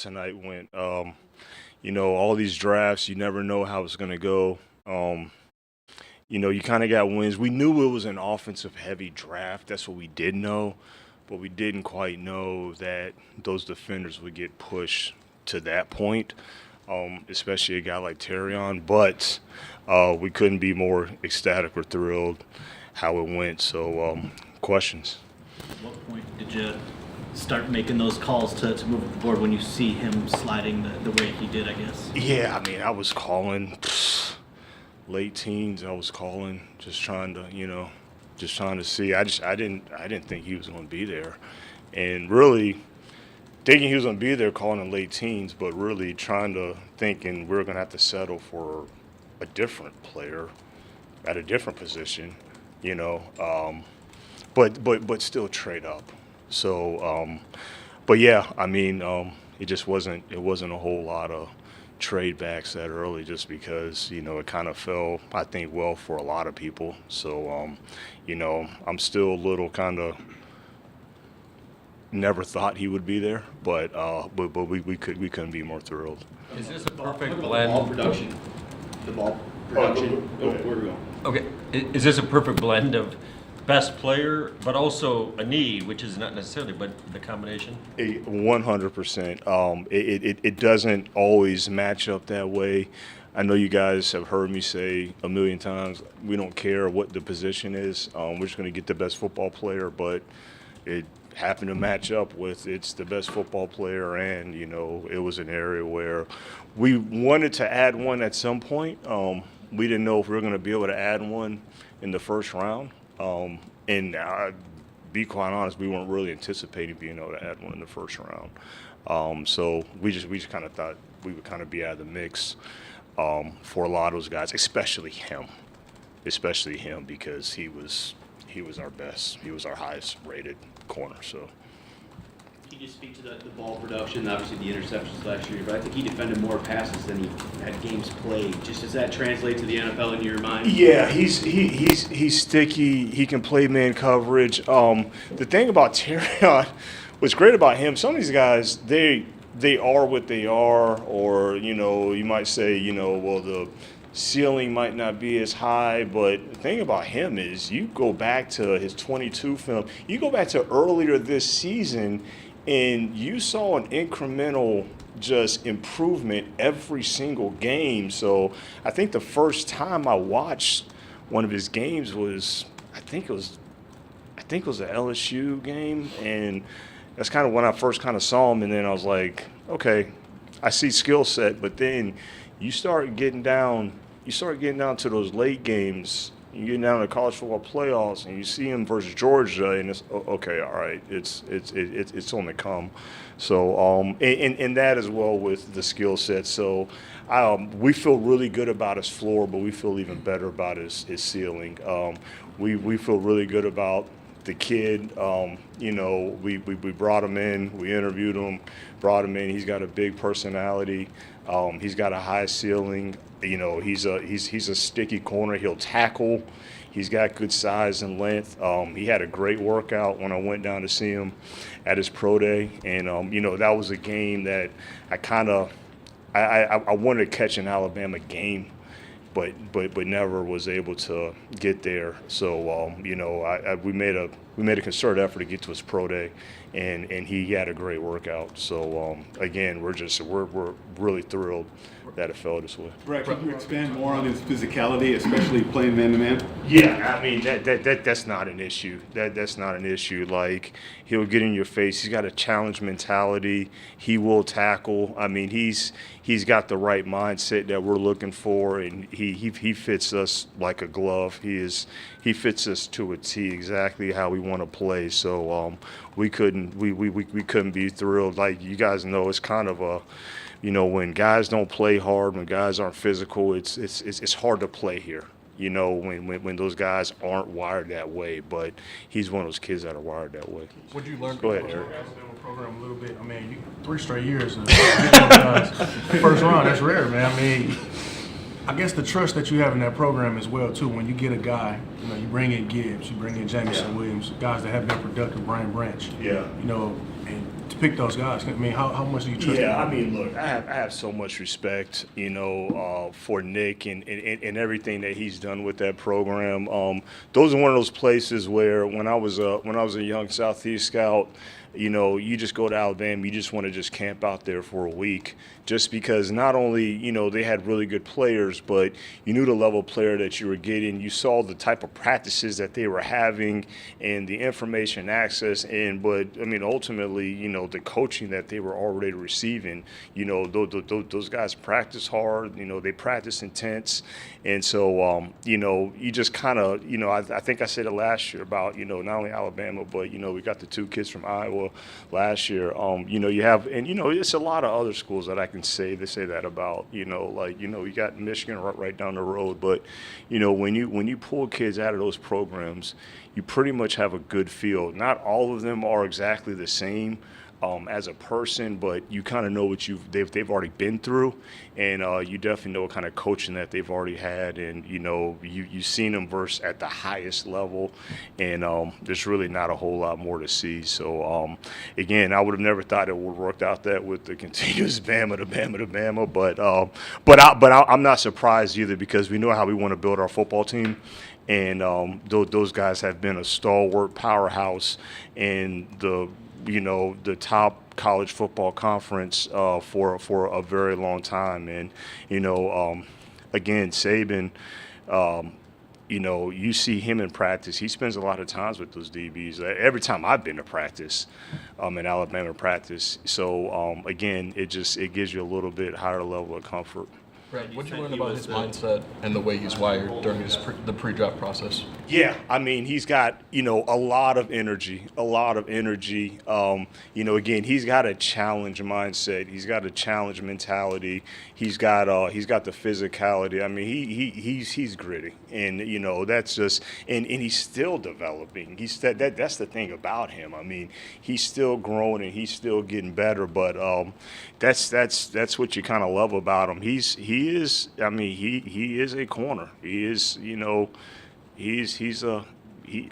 tonight went. All these drafts, you never know how it's going to go. You kind of got wins. We knew it was an offensive heavy draft. That's what we did know. But we didn't quite know that those defenders would get pushed to that point, especially a guy like Terrion. But we couldn't be more ecstatic or thrilled how it went. So, questions? At what point did you start making those calls to move up the board when you see him sliding the way he did, I guess? Yeah, I mean, I was calling late teens. I was calling, just trying to see. I didn't think he was going to be there, and really thinking he was going to be there, calling in late teens, but really thinking we're going to have to settle for a different player at a different position, but still trade up. So, but yeah, I mean, it wasn't a whole lot of trade backs that early, just because it kind of fell, I think, well for a lot of people. So, I'm still a little kind of never thought he would be there, but we couldn't be more thrilled. Is this a perfect blend? The ball production. Where we go? Okay, is this a perfect blend of best player, but also a need, which is not necessarily, but the combination? 100%. It doesn't always match up that way. I know you guys have heard me say a million times, we don't care what the position is. We're just going to get the best football player, but it happened to match up with it's the best football player, and it was an area where we wanted to add one at some point. We didn't know if we were going to be able to add one in the first round. And be quite honest, we weren't really anticipating being able to add one in the first round. So we just kind of thought we would kind of be out of the mix for a lot of those guys, especially him, because he was our best. He was our highest rated corner. So. Can you speak to the ball production, obviously the interceptions last year, but I think he defended more passes than he had games played. Just does that translate to the NFL in your mind? Yeah, he's sticky. He can play man coverage. The thing about Terrion, what's great about him, some of these guys, they are what they are, or you might say, well, the ceiling might not be as high, but the thing about him is you go back to his 22 film, you go back to earlier this season, and you saw an incremental just improvement every single game. So I think the first time I watched one of his games was, I think it was an LSU game, and that's kind of when I first kind of saw him. And then I was like, okay, I see skill set, but then you start getting down to those late games. You get down to college football playoffs, and you see him versus Georgia, and it's okay. All right, it's on the come. So and that as well with the skill set. So we feel really good about his floor, but we feel even better about his ceiling. We feel really good about the kid. We brought him in, we interviewed him, brought him in. He's got a big personality. He's got a high ceiling. He's a sticky corner. He'll tackle. He's got good size and length. He had a great workout when I went down to see him at his pro day, and that was a game that I wanted to catch an Alabama game, but never was able to get there. So we made a concerted effort to get to his pro day, and he had a great workout. So again, we're really thrilled that it fell this way. Brad, can you expand more on his physicality, especially playing man-to-man? Yeah, I mean that's not an issue. That's not an issue. Like, he'll get in your face. He's got a challenge mentality. He will tackle. I mean, he's got the right mindset that we're looking for, and he fits us like a glove. He fits us to a T, exactly how we want to play. So we couldn't be thrilled. Like, you guys know, it's kind of a, when guys don't play hard, when guys aren't physical, it's hard to play here. When those guys aren't wired that way. But he's one of those kids that are wired that way. What'd you learn Go from ahead, the Eric. Alabama program a little bit? I mean, 3 straight years of first round, that's rare, man. I mean, I guess the trust that you have in that program as well, too. When you get a guy, you bring in Gibbs, you bring in Jamison Williams, guys that have been productive, Brian Branch. Yeah. And to pick those guys? I mean, how much do you trust Yeah, him? I mean, look, I have so much respect, for Nick and everything that he's done with that program. Those are one of those places where when I was a young Southeast scout, you just go to Alabama, you just want to just camp out there for a week, just because not only they had really good players, but you knew the level of player that you were getting. You saw the type of practices that they were having and the information access, but I mean ultimately, the coaching that they were already receiving. Those guys practice hard. They practice intense, and so you just kind of I think I said it last year about not only Alabama, but we got the two kids from Iowa last year. You have, and it's a lot of other schools that I can say that about. You got Michigan right down the road, but when you pull kids out of those programs, you pretty much have a good feel. Not all of them are exactly the same as a person, but you kind of know what they've already been through, and you definitely know what kind of coaching that they've already had, and you've seen them verse at the highest level, and there's really not a whole lot more to see. So again, I would have never thought it would have worked out that with the continuous Bama to Bama to Bama, but I'm not surprised either, because we know how we want to build our football team. And those guys have been a stalwart powerhouse in the top college football conference for a very long time. And again, Saban, you see him in practice. He spends a lot of times with those DBs. Every time I've been to practice, in Alabama practice. So again, it gives you a little bit higher level of comfort. Brad, what did you learn about his mindset and the way he's wired during the pre-draft process? Yeah, I mean, he's got, a lot of energy, again, he's got a challenge mindset. He's got a challenge mentality. He's got the physicality. I mean, he's gritty, and that's just, and he's still developing. That's the thing about him. I mean, he's still growing and he's still getting better, but that's what you kind of love about him. He is a corner. He is,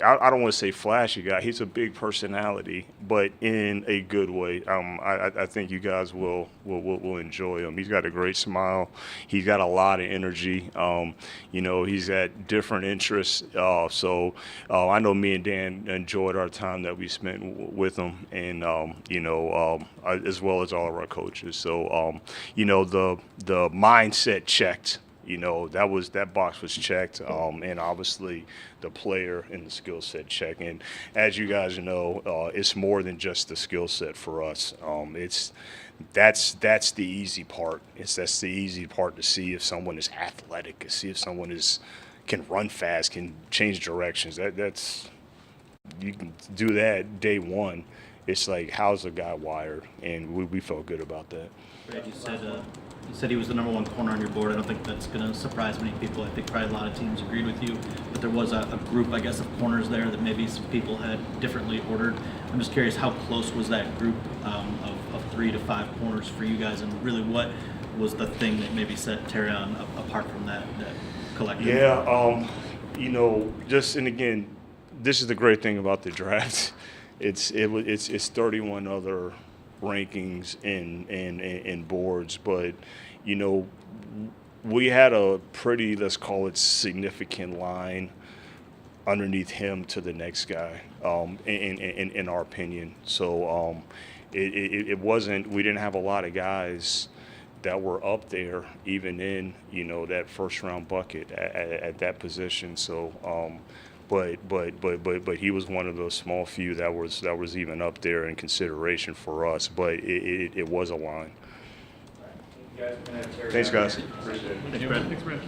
I don't want to say flashy guy. He's a big personality, but in a good way. I think you guys will enjoy him. He's got a great smile. He's got a lot of energy. He's got different interests. So I know me and Dan enjoyed our time that we spent with him, and as well as all of our coaches. So the mindset checked. That box was checked, and obviously the player and the skill set check. And as you guys know, it's more than just the skill set for us. That's the easy part. That's the easy part to see if someone is athletic, to see if someone can run fast, can change directions. That's you can do that day one. It's like, how's the guy wired? And we felt good about that. Brad, you said he was the number one corner on your board. I don't think that's going to surprise many people. I think probably a lot of teams agreed with you. But there was a group, I guess, of corners there that maybe some people had differently ordered. I'm just curious, how close was that group of 3 to 5 corners for you guys? And really, what was the thing that maybe set Terrion apart from that collective? Yeah, and again, this is the great thing about the draft. It's 31 other rankings and boards, but we had a pretty, let's call it, significant line underneath him to the next guy, in our opinion. So it wasn't, we didn't have a lot of guys that were up there, even in that first round bucket at that position. So but he was one of those small few that was even up there in consideration for us. But it was a line. Thank you guys. Thanks, guys. Thanks, Brad. Thanks, Brad.